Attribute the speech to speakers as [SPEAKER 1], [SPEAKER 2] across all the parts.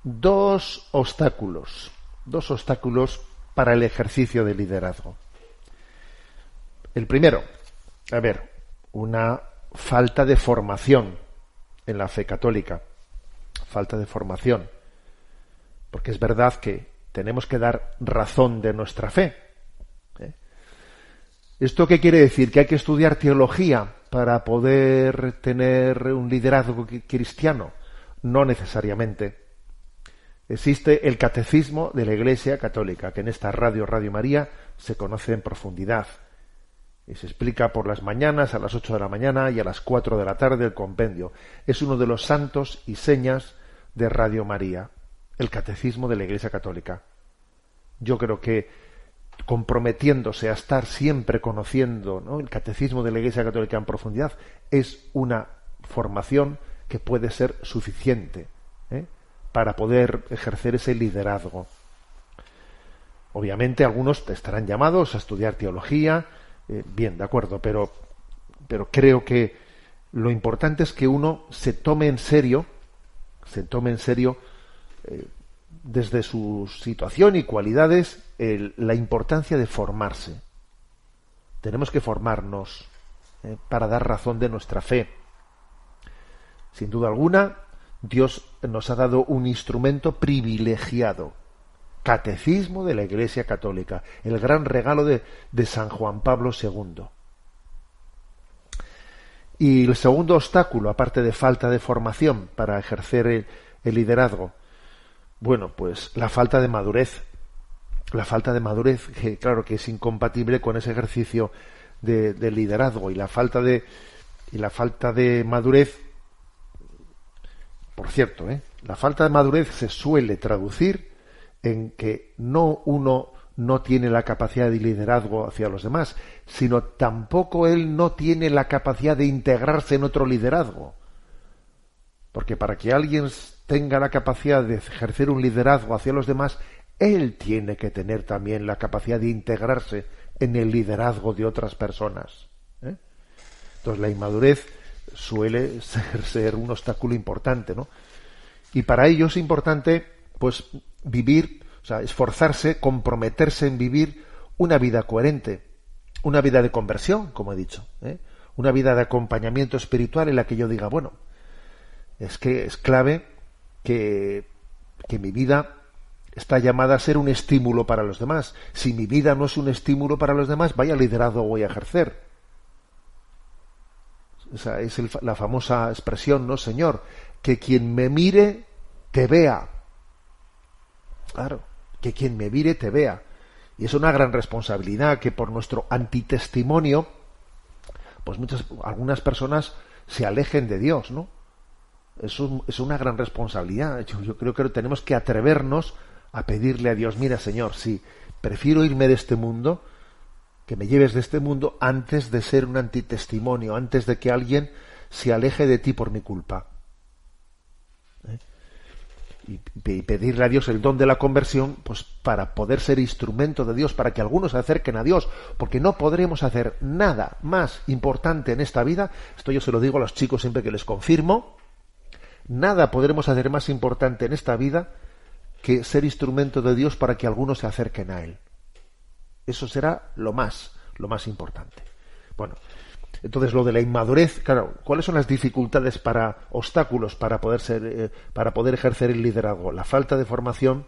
[SPEAKER 1] dos obstáculos para el ejercicio del liderazgo. El primero, una falta de formación en la fe católica, falta de formación, porque es verdad que tenemos que dar razón de nuestra fe. ¿Esto qué quiere decir? ¿Que hay que estudiar teología para poder tener un liderazgo cristiano? No necesariamente. Existe el catecismo de la Iglesia Católica, que en esta Radio María se conoce en profundidad. Y se explica por las mañanas, a las 8 de la mañana y a las 4 de la tarde el compendio. Es uno de los santos y señas de Radio María, el catecismo de la Iglesia Católica. Yo creo que comprometiéndose a estar siempre conociendo, ¿no?, el catecismo de la Iglesia Católica en profundidad, es una formación que puede ser suficiente para poder ejercer ese liderazgo. Obviamente algunos estarán llamados a estudiar teología, bien, de acuerdo, pero creo que lo importante es que uno se tome en serio desde su situación y cualidades la importancia de formarse. Tenemos que formarnos para dar razón de nuestra fe. Sin duda alguna, Dios nos ha dado un instrumento privilegiado, Catecismo de la Iglesia Católica, el gran regalo de San Juan Pablo II. Y el segundo obstáculo, aparte de falta de formación para ejercer el liderazgo, pues la falta de madurez. La falta de madurez, que claro que es incompatible con ese ejercicio de liderazgo, y la falta de madurez, por cierto, la falta de madurez se suele traducir en que uno no tiene la capacidad de liderazgo hacia los demás, sino tampoco él no tiene la capacidad de integrarse en otro liderazgo. Porque para que alguien tenga la capacidad de ejercer un liderazgo hacia los demás, él tiene que tener también la capacidad de integrarse en el liderazgo de otras personas. Entonces la inmadurez suele ser un obstáculo importante, ¿no? Y para ello es importante, pues, vivir, esforzarse, comprometerse en vivir una vida coherente, una vida de conversión, como he dicho, una vida de acompañamiento espiritual en la que yo diga, es que es clave que mi vida está llamada a ser un estímulo para los demás. Si mi vida no es un estímulo para los demás, vaya liderazgo voy a ejercer. Esa es la famosa expresión, ¿no, Señor? Que quien me mire, te vea. Claro, que quien me mire, te vea. Y es una gran responsabilidad que por nuestro antitestimonio, pues algunas personas se alejen de Dios, ¿no? Es una gran responsabilidad. Yo creo que tenemos que atrevernos a pedirle a Dios, mira, Señor, sí, prefiero irme de este mundo, que me lleves de este mundo, antes de ser un antitestimonio, antes de que alguien se aleje de ti por mi culpa. Y pedirle a Dios el don de la conversión, pues para poder ser instrumento de Dios, para que algunos se acerquen a Dios, porque no podremos hacer nada más importante en esta vida. Esto yo se lo digo a los chicos siempre que les confirmo. Nada podremos hacer más importante en esta vida que ser instrumento de Dios para que algunos se acerquen a Él. Eso será lo más importante. Bueno, entonces lo de la inmadurez, claro, ¿cuáles son las dificultades obstáculos para poder ejercer el liderazgo? La falta de formación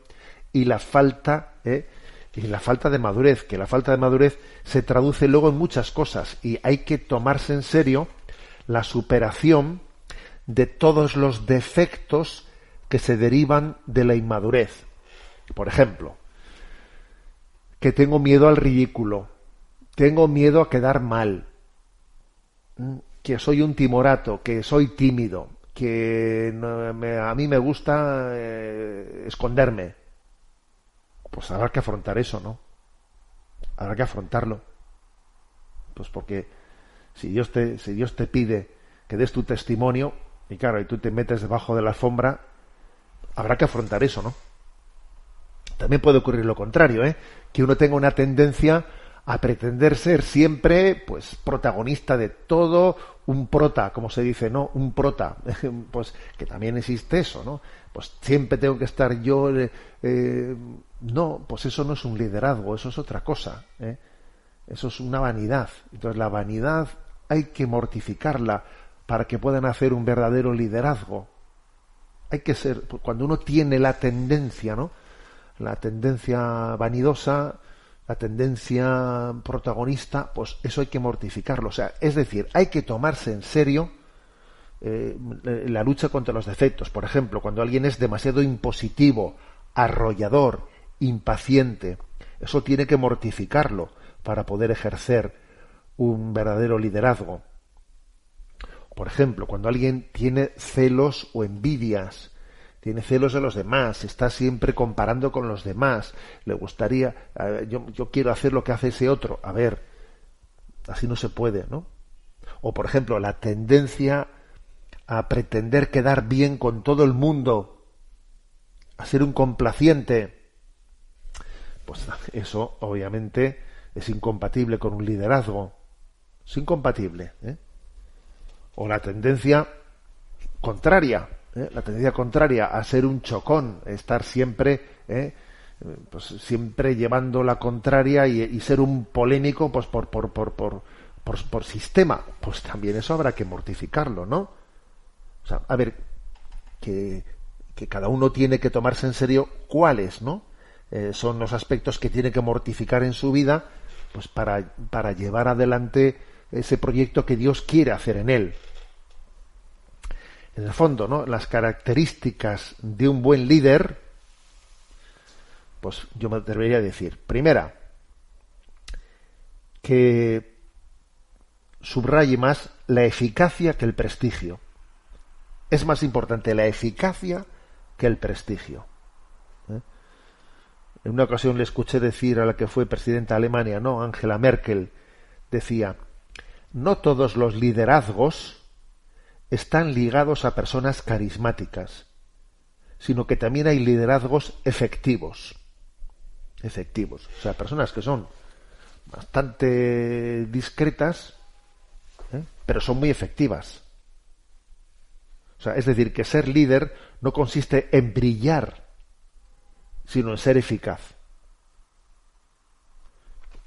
[SPEAKER 1] y la falta de madurez, que la falta de madurez se traduce luego en muchas cosas, y hay que tomarse en serio la superación de todos los defectos que se derivan de la inmadurez. Por ejemplo, que tengo miedo al ridículo, tengo miedo a quedar mal, que soy un timorato, que soy tímido, que a mí me gusta esconderme. Pues habrá que afrontar eso, ¿no? Habrá que afrontarlo. Pues porque si Dios te pide que des tu testimonio, y claro, y tú te metes debajo de la alfombra, habrá que afrontar eso, ¿no? También puede ocurrir lo contrario, que uno tenga una tendencia a pretender ser siempre, pues, protagonista de todo, un prota, como se dice, ¿no? Un prota, pues, que también existe eso, ¿no? Pues siempre tengo que estar yo, no, pues eso no es un liderazgo, eso es otra cosa, ¿eh? Eso es una vanidad. Entonces la vanidad hay que mortificarla para que puedan hacer un verdadero liderazgo. Hay que ser, cuando uno tiene la tendencia, ¿no? La tendencia vanidosa, la tendencia protagonista, pues eso hay que mortificarlo. O sea, es decir, hay que tomarse en serio la lucha contra los defectos. Por ejemplo, cuando alguien es demasiado impositivo, arrollador, impaciente, eso tiene que mortificarlo para poder ejercer un verdadero liderazgo. Por ejemplo, cuando alguien tiene celos o envidias, tiene celos de los demás, está siempre comparando con los demás, le gustaría, yo quiero hacer lo que hace ese otro, a ver, así no se puede, ¿no? O por ejemplo, la tendencia a pretender quedar bien con todo el mundo, a ser un complaciente, pues eso obviamente es incompatible con un liderazgo, es incompatible, ¿eh? O la tendencia contraria, la tendencia contraria a ser un chocón, estar siempre, pues siempre llevando la contraria y ser un polémico, pues por sistema, pues también eso habrá que mortificarlo, ¿no? O sea, a ver, que cada uno tiene que tomarse en serio cuáles, ¿no? Son los aspectos que tiene que mortificar en su vida, pues para llevar adelante ese proyecto que Dios quiere hacer en él. En el fondo, ¿no? Las características de un buen líder, pues yo me atrevería a decir, primera, que subraye más la eficacia que el prestigio. Es más importante la eficacia que el prestigio. En una ocasión le escuché decir a la que fue presidenta de Alemania, ¿no? Angela Merkel, decía, no todos los liderazgos están ligados a personas carismáticas, sino que también hay liderazgos efectivos. Efectivos. O sea, personas que son bastante discretas, pero son muy efectivas. O sea, es decir, que ser líder no consiste en brillar, sino en ser eficaz.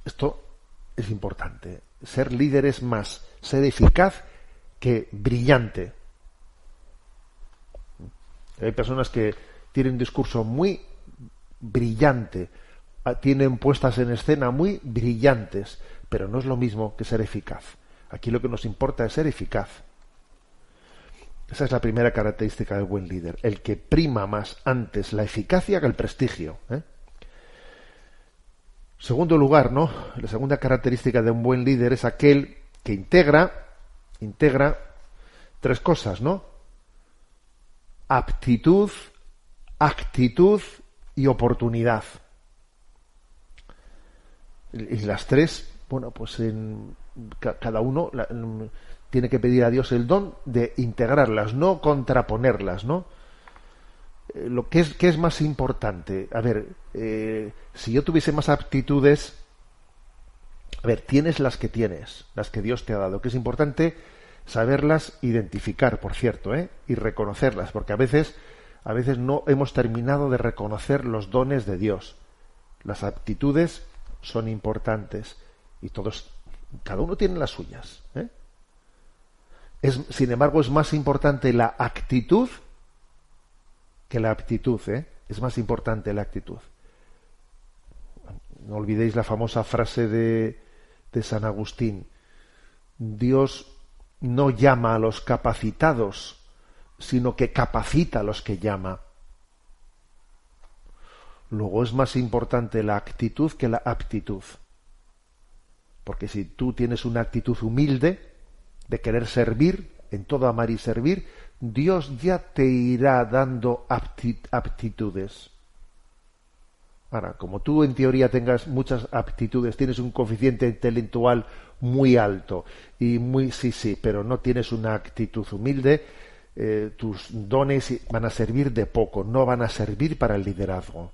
[SPEAKER 1] Esto es importante. Ser líder es más ser eficaz que brillante. Hay personas que tienen un discurso muy brillante, tienen puestas en escena muy brillantes, pero no es lo mismo que ser eficaz. Aquí lo que nos importa es ser eficaz. Esa es la primera característica del buen líder, el que prima más antes la eficacia que el prestigio. Segundo lugar, ¿no? La segunda característica de un buen líder es aquel que integra tres cosas, ¿no? Aptitud, actitud y oportunidad. Y las tres, bueno, pues cada uno tiene que pedir a Dios el don de integrarlas, no contraponerlas, ¿no? ¿Qué es más importante? A ver, si yo tuviese más aptitudes, a ver, tienes las que tienes, las que Dios te ha dado, que es importante saberlas identificar, por cierto, y reconocerlas, porque a veces no hemos terminado de reconocer los dones de Dios. Las aptitudes son importantes y cada uno tiene las suyas. Sin embargo, es más importante la actitud que la aptitud, es más importante la actitud. No olvidéis la famosa frase de San Agustín: Dios no llama a los capacitados, sino que capacita a los que llama. Luego es más importante la actitud que la aptitud. Porque si tú tienes una actitud humilde de querer servir, en todo amar y servir, Dios ya te irá dando aptitudes. Ahora, como tú en teoría tengas muchas aptitudes, tienes un coeficiente intelectual muy alto y sí, pero no tienes una actitud humilde, tus dones van a servir de poco, no van a servir para el liderazgo.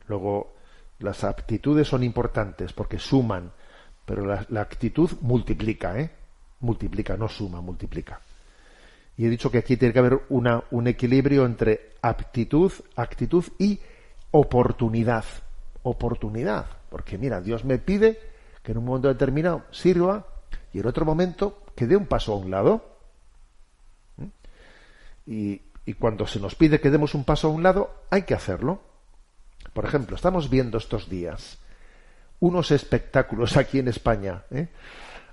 [SPEAKER 1] Luego, Las aptitudes son importantes porque suman, pero la actitud multiplica, multiplica, no suma, multiplica. Y he dicho que aquí tiene que haber un equilibrio entre aptitud, actitud y oportunidad. Oportunidad, porque mira, Dios me pide que en un momento determinado sirva y en otro momento que dé un paso a un lado. Y cuando se nos pide que demos un paso a un lado, hay que hacerlo. Por ejemplo, estamos viendo estos días unos espectáculos aquí en España,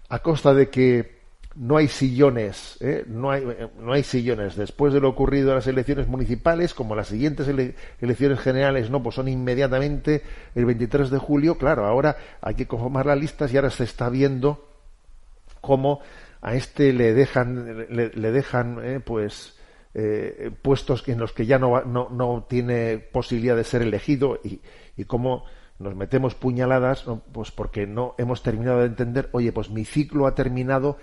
[SPEAKER 1] a costa de que no hay sillones, no hay sillones. Después de lo ocurrido en las elecciones municipales, como las siguientes elecciones generales, no, pues son inmediatamente el 23 de julio. Claro, ahora hay que conformar las listas y ahora se está viendo cómo a este le dejan puestos en los que ya no tiene posibilidad de ser elegido y cómo nos metemos puñaladas, ¿no? Pues porque no hemos terminado de entender, oye, pues mi ciclo ha terminado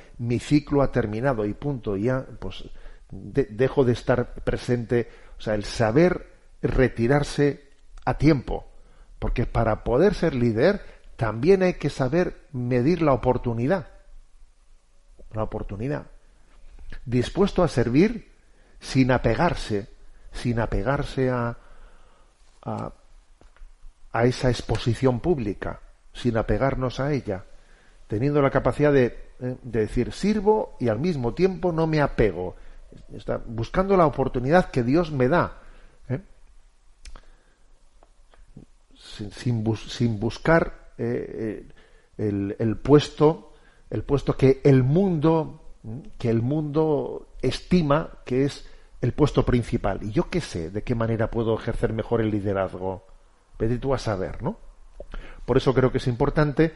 [SPEAKER 1] y punto, ya pues dejo de estar presente, o sea, el saber retirarse a tiempo, porque para poder ser líder también hay que saber medir la oportunidad, dispuesto a servir sin apegarse a esa exposición pública, sin apegarnos a ella, teniendo la capacidad de decir sirvo y al mismo tiempo no me apego, está buscando la oportunidad que Dios me da, sin buscar el puesto que el mundo estima que es el puesto principal. Y yo qué sé de qué manera puedo ejercer mejor el liderazgo. Vete tú a saber, ¿no? Por eso creo que es importante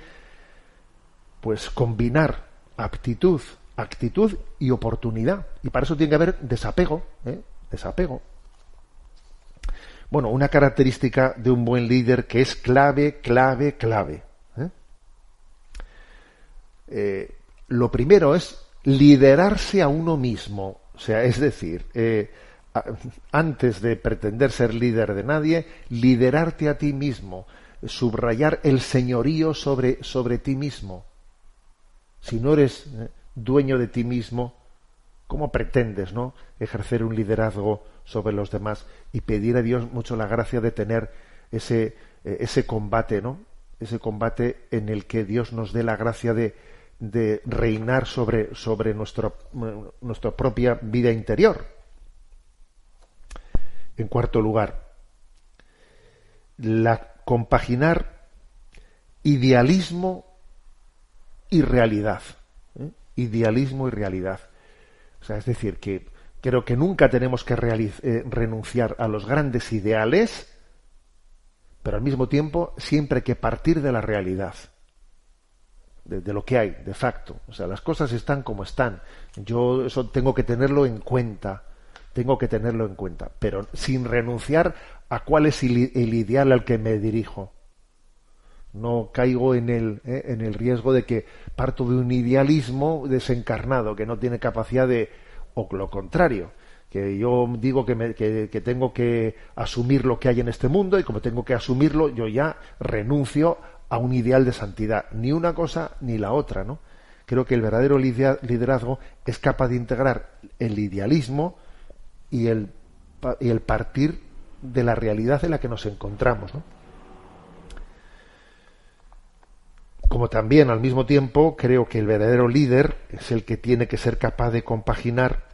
[SPEAKER 1] pues combinar aptitud, actitud y oportunidad. Y para eso tiene que haber desapego, desapego. Bueno, una característica de un buen líder que es clave. Lo primero es liderarse a uno mismo. O sea, es decir, antes de pretender ser líder de nadie, liderarte a ti mismo, subrayar el señorío sobre ti mismo. Si no eres dueño de ti mismo, ¿cómo pretendes, no, ejercer un liderazgo sobre los demás y pedir a Dios mucho la gracia de tener ese combate, ¿no? Ese combate en el que Dios nos dé la gracia de reinar sobre nuestra propia vida interior. En cuarto lugar, compaginar idealismo y realidad. Idealismo y realidad. O sea, es decir, que creo que nunca tenemos que renunciar a los grandes ideales, pero al mismo tiempo siempre hay que partir de la realidad, de lo que hay, de facto. O sea, las cosas están como están. Yo eso tengo que tenerlo en cuenta, pero sin renunciar a cuál es el ideal al que me dirijo. No caigo en el riesgo de que parto de un idealismo desencarnado, que no tiene capacidad o lo contrario, que yo digo que tengo que asumir lo que hay en este mundo y como tengo que asumirlo, yo ya renuncio a un ideal de santidad. Ni una cosa ni la otra, ¿no? Creo que el verdadero liderazgo es capaz de integrar el idealismo y el partir de la realidad en la que nos encontramos, ¿no? Como también al mismo tiempo creo que el verdadero líder es el que tiene que ser capaz de compaginar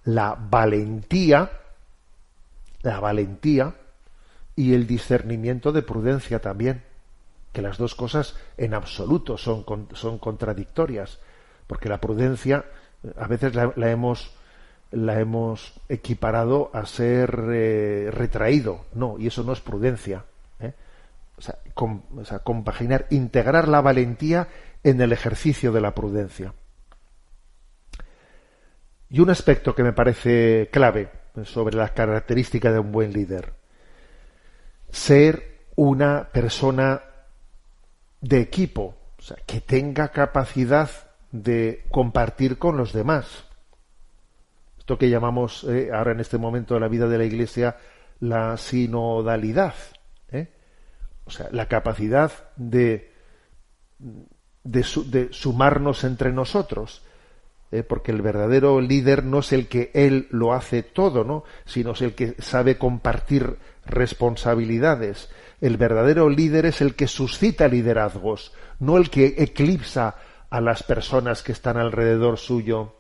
[SPEAKER 1] la valentía y el discernimiento de prudencia también, que las dos cosas en absoluto son contradictorias, porque la prudencia a veces la hemos equiparado a ser retraído. No, y eso no es prudencia. O sea, compaginar, integrar la valentía en el ejercicio de la prudencia. Y un aspecto que me parece clave sobre las características de un buen líder: ser una persona de equipo, o sea, que tenga capacidad de compartir con los demás. Esto que llamamos ahora en este momento de la vida de la Iglesia la sinodalidad, O sea, la capacidad de sumarnos entre nosotros, porque el verdadero líder no es el que él lo hace todo, ¿no? Sino es el que sabe compartir responsabilidades. El verdadero líder es el que suscita liderazgos, no el que eclipsa a las personas que están alrededor suyo.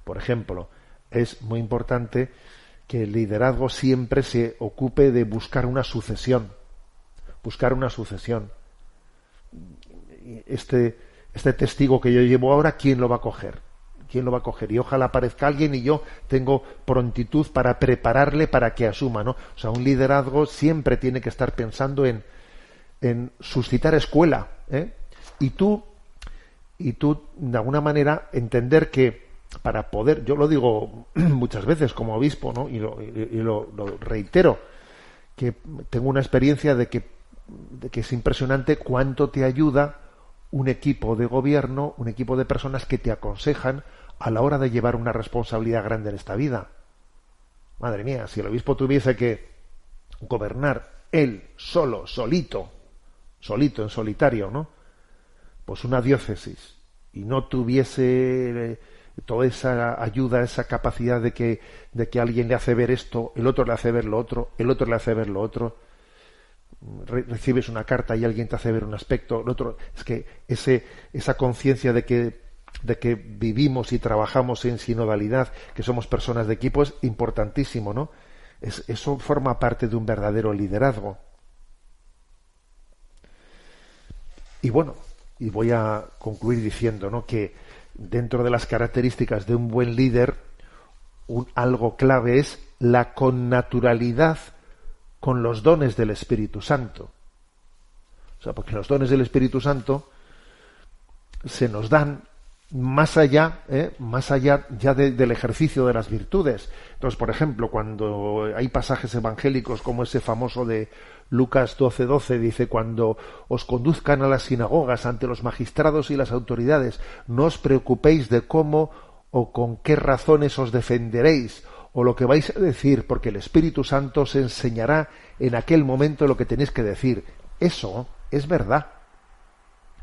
[SPEAKER 1] Por ejemplo, es muy importante que el liderazgo siempre se ocupe de buscar una sucesión. Buscar una sucesión. Este testigo que yo llevo ahora, ¿quién lo va a coger? ¿Quién lo va a coger? Y ojalá aparezca alguien y yo tengo prontitud para prepararle para que asuma, ¿no? O sea, un liderazgo siempre tiene que estar pensando en suscitar escuela, ¿eh? Y tú, de alguna manera, entender que para poder, yo lo digo muchas veces como obispo, ¿no? Y lo reitero, que tengo una experiencia de que es impresionante cuánto te ayuda un equipo de gobierno, un equipo de personas que te aconsejan a la hora de llevar una responsabilidad grande en esta vida. Madre mía, si el obispo tuviese que gobernar él solo, solito, en solitario, ¿no? Pues una diócesis, y no tuviese toda esa ayuda, esa capacidad de que alguien le hace ver esto, el otro le hace ver lo otro, el otro le hace ver lo otro, recibes una carta y alguien te hace ver un aspecto, el otro, es que esa conciencia de que vivimos y trabajamos en sinodalidad, que somos personas de equipo, es importantísimo, ¿no? Eso forma parte de un verdadero liderazgo. Y bueno, y voy a concluir diciendo, ¿no?, que dentro de las características de un buen líder, algo clave es la connaturalidad con los dones del Espíritu Santo. O sea, porque los dones del Espíritu Santo se nos dan más allá ya del ejercicio de las virtudes. Entonces, por ejemplo, cuando hay pasajes evangélicos como ese famoso de Lucas 12:12, dice: cuando os conduzcan a las sinagogas ante los magistrados y las autoridades, no os preocupéis de cómo o con qué razones os defenderéis o lo que vais a decir, porque el Espíritu Santo os enseñará en aquel momento lo que tenéis que decir. Eso es verdad.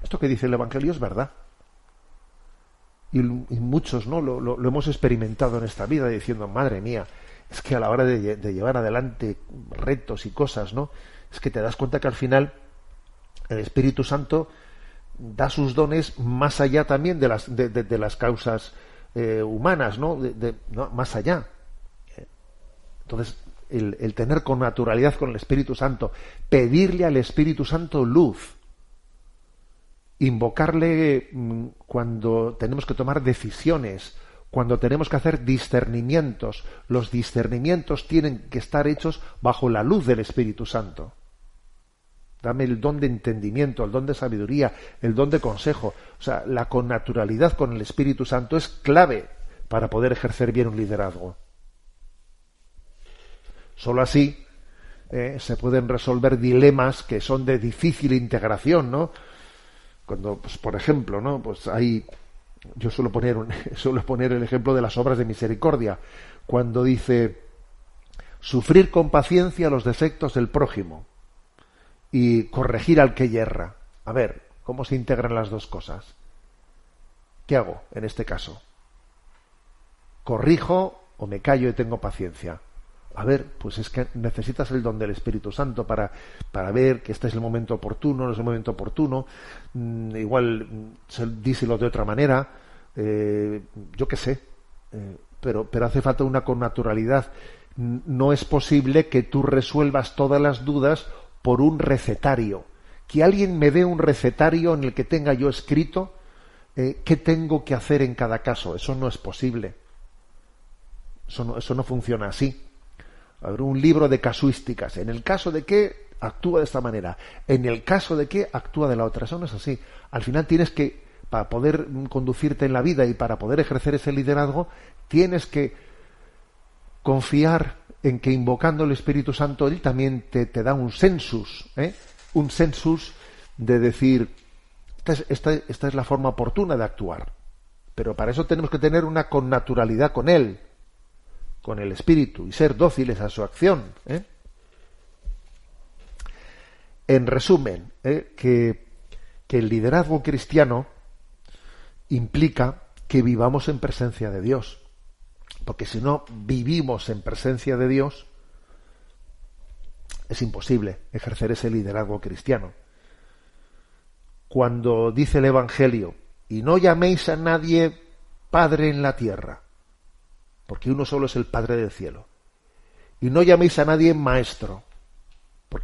[SPEAKER 1] Esto que dice el Evangelio es verdad. Y muchos, ¿no?, lo hemos experimentado en esta vida, diciendo: madre mía, es que a la hora de llevar adelante retos y cosas, ¿no?, es que te das cuenta que al final el Espíritu Santo da sus dones más allá también de las causas humanas, ¿no? ¿no? Más allá. Entonces, el tener con naturalidad con el Espíritu Santo, pedirle al Espíritu Santo luz, invocarle cuando tenemos que tomar decisiones, cuando tenemos que hacer discernimientos. Los discernimientos tienen que estar hechos bajo la luz del Espíritu Santo. Dame el don de entendimiento, el don de sabiduría, el don de consejo. O sea, la connaturalidad con el Espíritu Santo es clave para poder ejercer bien un liderazgo. Solo así se pueden resolver dilemas que son de difícil integración, ¿no? Cuando, pues, por ejemplo, ¿no?, pues yo suelo poner el ejemplo de las obras de misericordia, cuando dice: sufrir con paciencia los defectos del prójimo y corregir al que yerra. A ver, ¿cómo se integran las dos cosas? ¿Qué hago en este caso? ¿Corrijo o me callo y tengo paciencia? A ver, pues es que necesitas el don del Espíritu Santo para ver que este es el momento oportuno, no es el momento oportuno. Igual díselo de otra manera, yo qué sé, pero hace falta una connaturalidad. No es posible que tú resuelvas todas las dudas por un recetario. Que alguien me dé un recetario en el que tenga yo escrito qué tengo que hacer en cada caso. Eso no es posible. Eso no funciona así. A ver, un libro de casuísticas. En el caso de que actúa de esta manera, en el caso de que actúa de la otra. Eso no es así. Al final tienes que, para poder conducirte en la vida y para poder ejercer ese liderazgo, tienes que confiar en que invocando el Espíritu Santo Él también te da un sensus, un sensus de decir: esta es la forma oportuna de actuar. Pero para eso tenemos que tener una connaturalidad con Él, con el Espíritu, y ser dóciles a su acción. En resumen, que el liderazgo cristiano implica que vivamos en presencia de Dios. Porque si no vivimos en presencia de Dios, es imposible ejercer ese liderazgo cristiano. Cuando dice el Evangelio, y no llaméis a nadie Padre en la tierra, porque uno solo es el Padre del cielo, y no llaméis a nadie Maestro,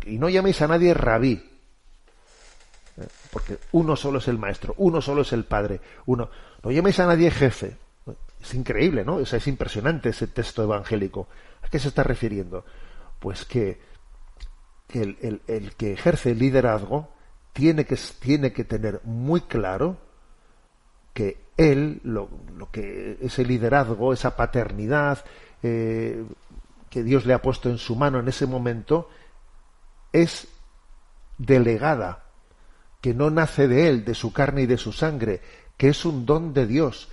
[SPEAKER 1] y no llaméis a nadie Rabí, porque uno solo es el Maestro, uno solo es el Padre, no llaméis a nadie Jefe. Es increíble, ¿no? Es impresionante ese texto evangélico. ¿A qué se está refiriendo? Pues que el que ejerce el liderazgo tiene que tener muy claro que él, lo que ese liderazgo, esa paternidad que Dios le ha puesto en su mano en ese momento, es delegada, que no nace de él, de su carne y de su sangre, que es un don de Dios,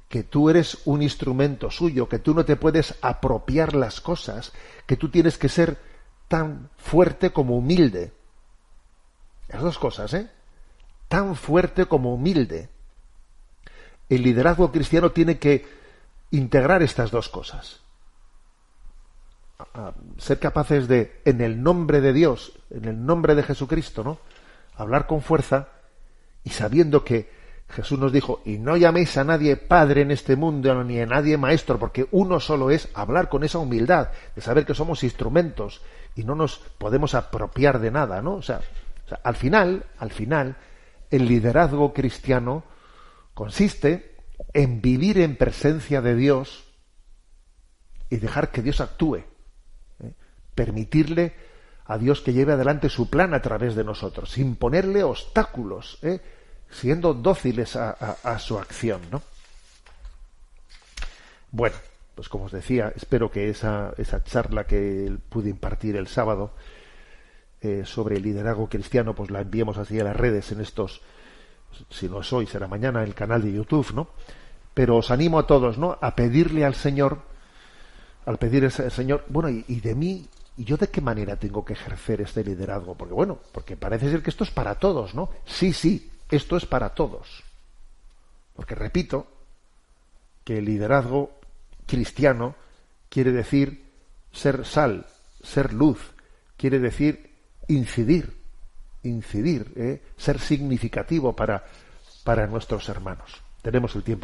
[SPEAKER 1] que tú eres un instrumento suyo, que tú no te puedes apropiar las cosas, que tú tienes que ser tan fuerte como humilde. Las dos cosas, tan fuerte como humilde. El liderazgo cristiano tiene que integrar estas dos cosas. Ser capaces de, en el nombre de Dios, en el nombre de Jesucristo, ¿no?, hablar con fuerza, y sabiendo que Jesús nos dijo, y no llaméis a nadie Padre en este mundo, ni a nadie Maestro, porque uno solo es, hablar con esa humildad, de saber que somos instrumentos, y no nos podemos apropiar de nada, ¿no? O sea, al final, el liderazgo cristiano consiste en vivir en presencia de Dios y dejar que Dios actúe, permitirle a Dios que lleve adelante su plan a través de nosotros, sin ponerle obstáculos, siendo dóciles a su acción, ¿no? Bueno, pues como os decía, espero que esa charla que pude impartir el sábado sobre el liderazgo cristiano, pues la enviemos así a las redes en estos, si no es hoy, será mañana, el canal de YouTube, ¿no? Pero os animo a todos, ¿no?, a pedirle al Señor, al pedir al Señor, bueno, y de mí, ¿y yo de qué manera tengo que ejercer este liderazgo? Porque parece ser que esto es para todos, ¿no? Sí, esto es para todos. Porque repito que el liderazgo cristiano quiere decir ser sal, ser luz, quiere decir incidir, ser significativo para nuestros hermanos. Tenemos el tiempo